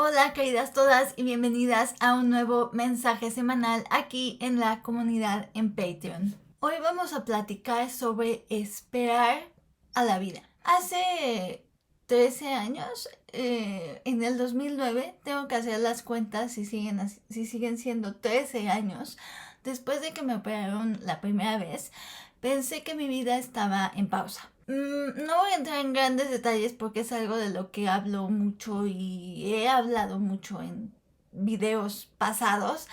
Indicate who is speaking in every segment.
Speaker 1: Hola queridas todas y bienvenidas a un nuevo mensaje semanal aquí en la comunidad en Patreon. Hoy vamos a platicar sobre esperar a la vida. Hace 13 años, en el 2009, tengo que hacer las cuentas si siguen siendo 13 años, después de que me operaron la primera vez, pensé que mi vida estaba en pausa. No voy a entrar en grandes detalles porque es algo de lo que hablo mucho y he hablado mucho en videos pasados,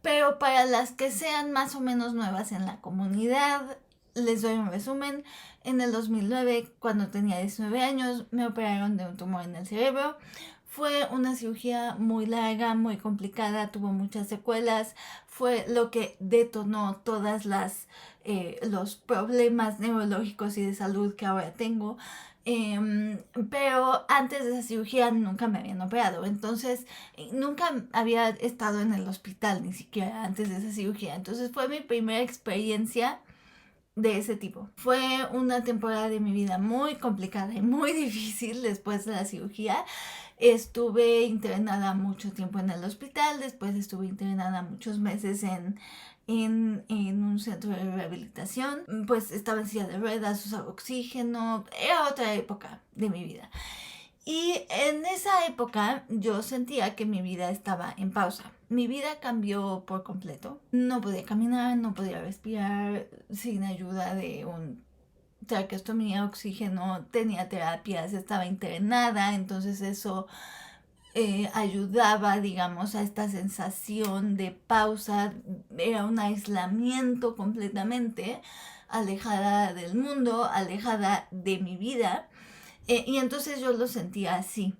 Speaker 1: pero para las que sean más o menos nuevas en la comunidad, les doy un resumen. En el 2009, cuando tenía 19 años, me operaron de un tumor en el cerebro. Fue una cirugía muy larga, muy complicada, tuvo muchas secuelas. Fue lo que detonó todas los problemas neurológicos y de salud que ahora tengo. Pero antes de esa cirugía nunca me habían operado, entonces nunca había estado en el hospital, ni siquiera antes de esa cirugía. Entonces fue mi primera experiencia de ese tipo. Fue una temporada de mi vida muy complicada y muy difícil después de la cirugía. Estuve internada mucho tiempo en el hospital, después estuve internada muchos meses en un centro de rehabilitación. Pues estaba en silla de ruedas, usaba oxígeno, era otra época de mi vida. Y en esa época yo sentía que mi vida estaba en pausa. Mi vida cambió por completo. No podía caminar, no podía respirar sin ayuda de un traqueostomía, oxígeno, tenía terapias, estaba internada, entonces eso ayudaba, digamos, a esta sensación de pausa. Era un aislamiento completamente, alejada del mundo, alejada de mi vida. Y entonces yo lo sentía así.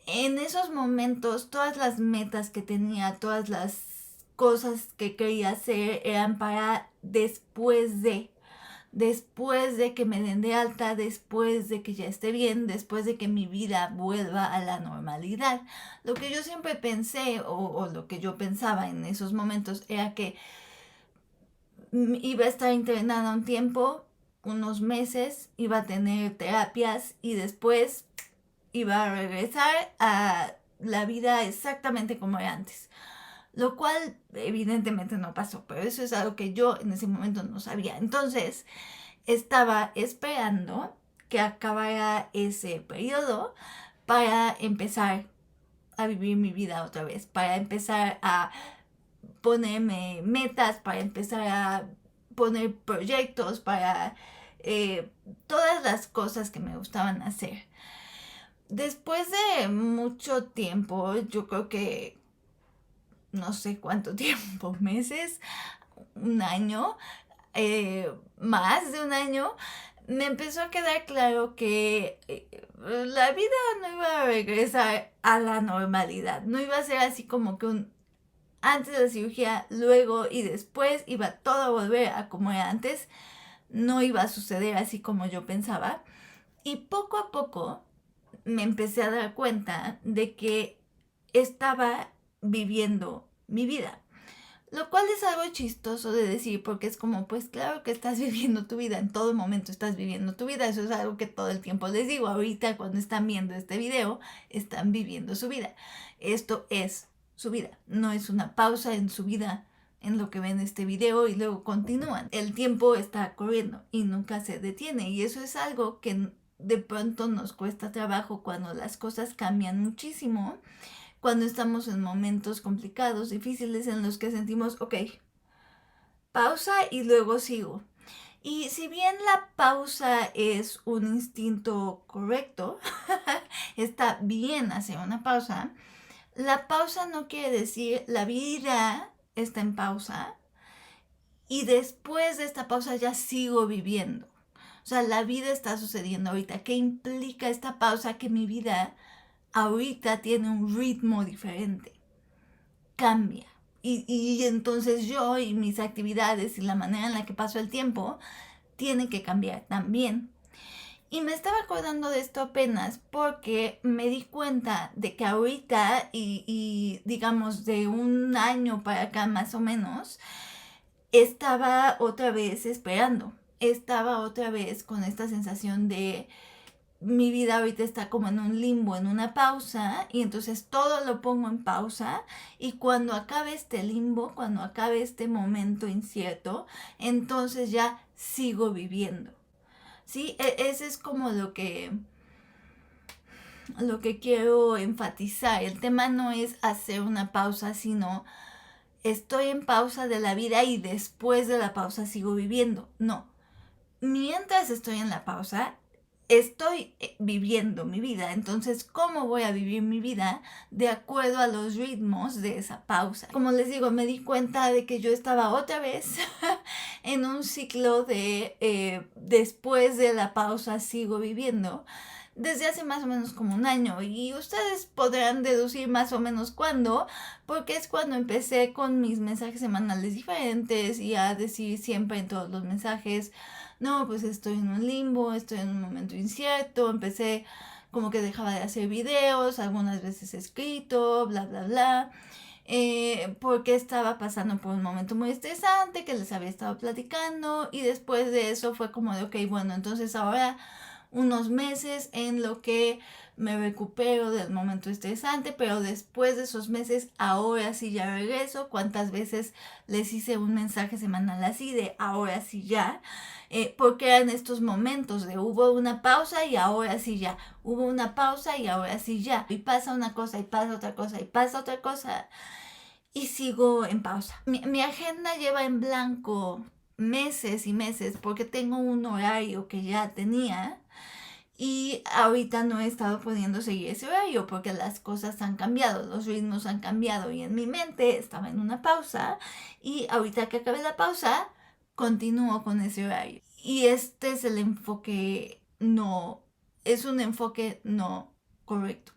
Speaker 1: En esos momentos, todas las metas que tenía, todas las cosas que quería hacer eran para después de que me den de alta, después de que ya esté bien, después de que mi vida vuelva a la normalidad. Lo que yo siempre pensé, o lo que yo pensaba en esos momentos, era que iba a estar internada un tiempo, unos meses, iba a tener terapias y después iba a regresar a la vida exactamente como era antes. Lo cual evidentemente no pasó, pero eso es algo que yo en ese momento no sabía. Entonces estaba esperando que acabara ese periodo para empezar a vivir mi vida otra vez, para empezar a ponerme metas, para empezar a poner proyectos, para todas las cosas que me gustaban hacer. Después de mucho tiempo, yo creo que no sé cuánto tiempo, meses, un año, más de un año, me empezó a quedar claro que la vida no iba a regresar a la normalidad. No iba a ser así como que un antes de la cirugía, luego y después iba todo a volver a como era antes. No iba a suceder así como yo pensaba. Y poco a poco me empecé a dar cuenta de que estaba viviendo mi vida. Lo cual es algo chistoso de decir porque es como, pues claro que estás viviendo tu vida, en todo momento estás viviendo tu vida. Eso es algo que todo el tiempo les digo. Ahorita cuando están viendo este video, están viviendo su vida. Esto es su vida, no es una pausa en su vida en lo que ven este video y luego continúan. El tiempo está corriendo y nunca se detiene y eso es algo que de pronto nos cuesta trabajo cuando las cosas cambian muchísimo, cuando estamos en momentos complicados, difíciles, en los que sentimos, ok, pausa y luego sigo. Y si bien la pausa es un instinto correcto, está bien hacer una pausa, la pausa no quiere decir la vida está en pausa y después de esta pausa ya sigo viviendo. O sea, la vida está sucediendo ahorita. ¿Qué implica esta pausa? Que mi vida ahorita tiene un ritmo diferente, cambia. Y entonces yo y mis actividades y la manera en la que paso el tiempo tiene que cambiar también. Y me estaba acordando de esto apenas porque me di cuenta de que ahorita y digamos de un año para acá más o menos, estaba otra vez esperando. Estaba otra vez con esta sensación de mi vida ahorita está como en un limbo, en una pausa, y entonces todo lo pongo en pausa, y cuando acabe este limbo, cuando acabe este momento incierto, entonces ya sigo viviendo. ¿Sí? Ese es como lo que quiero enfatizar. El tema no es hacer una pausa, sino estoy en pausa de la vida y después de la pausa sigo viviendo. No. Mientras estoy en la pausa, estoy viviendo mi vida. Entonces, ¿cómo voy a vivir mi vida? De acuerdo a los ritmos de esa pausa. Como les digo, me di cuenta de que yo estaba otra vez en un ciclo de después de la pausa sigo viviendo desde hace más o menos como un año, y ustedes podrán deducir más o menos cuándo, porque es cuando empecé con mis mensajes semanales diferentes y a decir siempre en todos los mensajes, no, pues estoy en un limbo, estoy en un momento incierto. Empecé como que dejaba de hacer videos, algunas veces escrito, bla, bla, bla. Porque estaba pasando por un momento muy estresante que les había estado platicando, y después de eso fue como de, ok, bueno, entonces ahora unos meses en lo que me recupero del momento estresante, pero después de esos meses, ahora sí ya regreso. ¿Cuántas veces les hice un mensaje semanal así de ahora sí ya? Porque eran estos momentos de hubo una pausa y ahora sí ya, hubo una pausa y ahora sí ya, y pasa una cosa y pasa otra cosa y pasa otra cosa, y sigo en pausa. Mi agenda lleva en blanco meses y meses porque tengo un horario que ya tenía, y ahorita no he estado pudiendo seguir ese horario porque las cosas han cambiado, los ritmos han cambiado, y en mi mente estaba en una pausa, y ahorita que acabe la pausa continúo con ese horario. Y este es el enfoque, no, es un enfoque no correcto.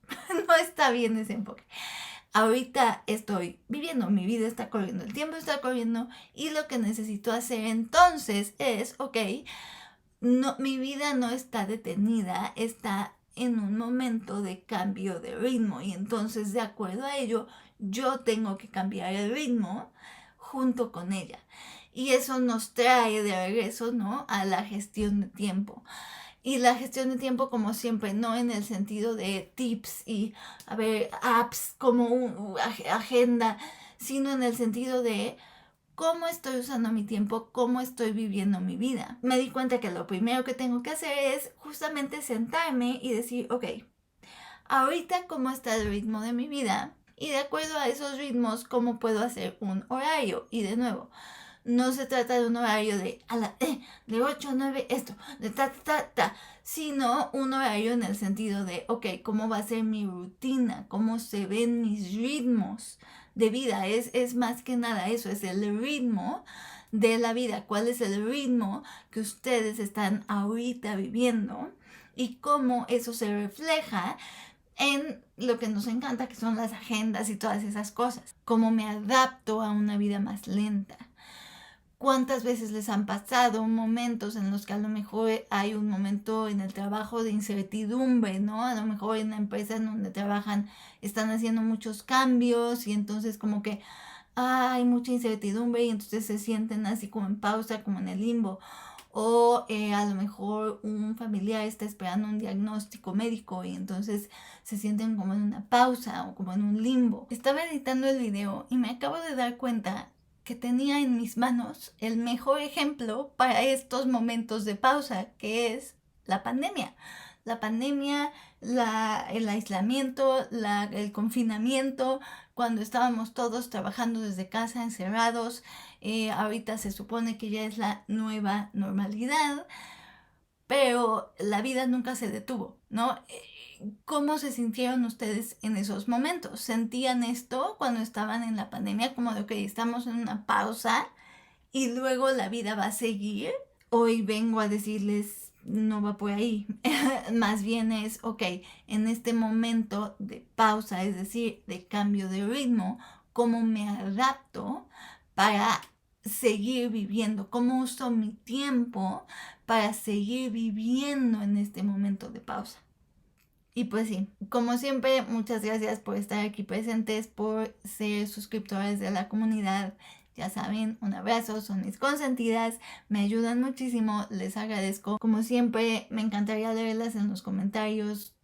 Speaker 1: No está bien ese enfoque. Ahorita estoy viviendo, mi vida está corriendo, el tiempo está corriendo, y lo que necesito hacer entonces es, ok, no, mi vida no está detenida, está en un momento de cambio de ritmo, y entonces de acuerdo a ello yo tengo que cambiar el ritmo junto con ella. Y eso nos trae de regreso, ¿no?, a la gestión de tiempo. Y la gestión de tiempo, como siempre, no en el sentido de tips y, a ver, apps como agenda, sino en el sentido de cómo estoy usando mi tiempo, cómo estoy viviendo mi vida. Me di cuenta que lo primero que tengo que hacer es justamente sentarme y decir, ok, ahorita cómo está el ritmo de mi vida, y de acuerdo a esos ritmos, cómo puedo hacer un horario. Y de nuevo, no se trata de un horario de 8 a 9 esto, de sino un horario en el sentido de, ok, ¿cómo va a ser mi rutina? ¿Cómo se ven mis ritmos de vida? Es más que nada eso, es el ritmo de la vida. ¿Cuál es el ritmo que ustedes están ahorita viviendo? Y cómo eso se refleja en lo que nos encanta, que son las agendas y todas esas cosas. Cómo me adapto a una vida más lenta. ¿Cuántas veces les han pasado momentos en los que a lo mejor hay un momento en el trabajo de incertidumbre, ¿no? A lo mejor en la empresa en donde trabajan están haciendo muchos cambios, y entonces como que hay mucha incertidumbre, y entonces se sienten así como en pausa, como en el limbo. O a lo mejor un familiar está esperando un diagnóstico médico, y entonces se sienten como en una pausa o como en un limbo. Estaba editando el video y me acabo de dar cuenta que tenía en mis manos el mejor ejemplo para estos momentos de pausa, que es la pandemia. La pandemia, el aislamiento, el confinamiento, cuando estábamos todos trabajando desde casa, encerrados. Ahorita se supone que ya es la nueva normalidad, pero la vida nunca se detuvo, ¿no? ¿Cómo se sintieron ustedes en esos momentos? ¿Sentían esto cuando estaban en la pandemia, como de que estamos en una pausa y luego la vida va a seguir? Hoy vengo a decirles, no va por ahí. Más bien es, ok, en este momento de pausa, es decir, de cambio de ritmo, ¿cómo me adapto para seguir viviendo? ¿Cómo uso mi tiempo para seguir viviendo en este momento de pausa? Y pues sí, como siempre, muchas gracias por estar aquí presentes, por ser suscriptores de la comunidad. Ya saben, un abrazo, son mis consentidas, me ayudan muchísimo, les agradezco. Como siempre, me encantaría leerlas en los comentarios,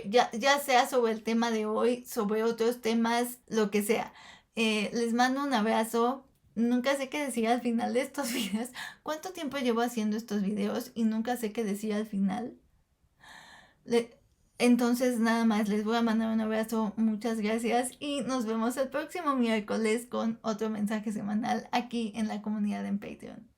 Speaker 1: ya sea sobre el tema de hoy, sobre otros temas, lo que sea. Les mando un abrazo. Nunca sé qué decir al final de estos videos. ¿Cuánto tiempo llevo haciendo estos videos y nunca sé qué decir al final? Entonces nada más les voy a mandar un abrazo, muchas gracias y nos vemos el próximo miércoles con otro mensaje semanal aquí en la comunidad en Patreon.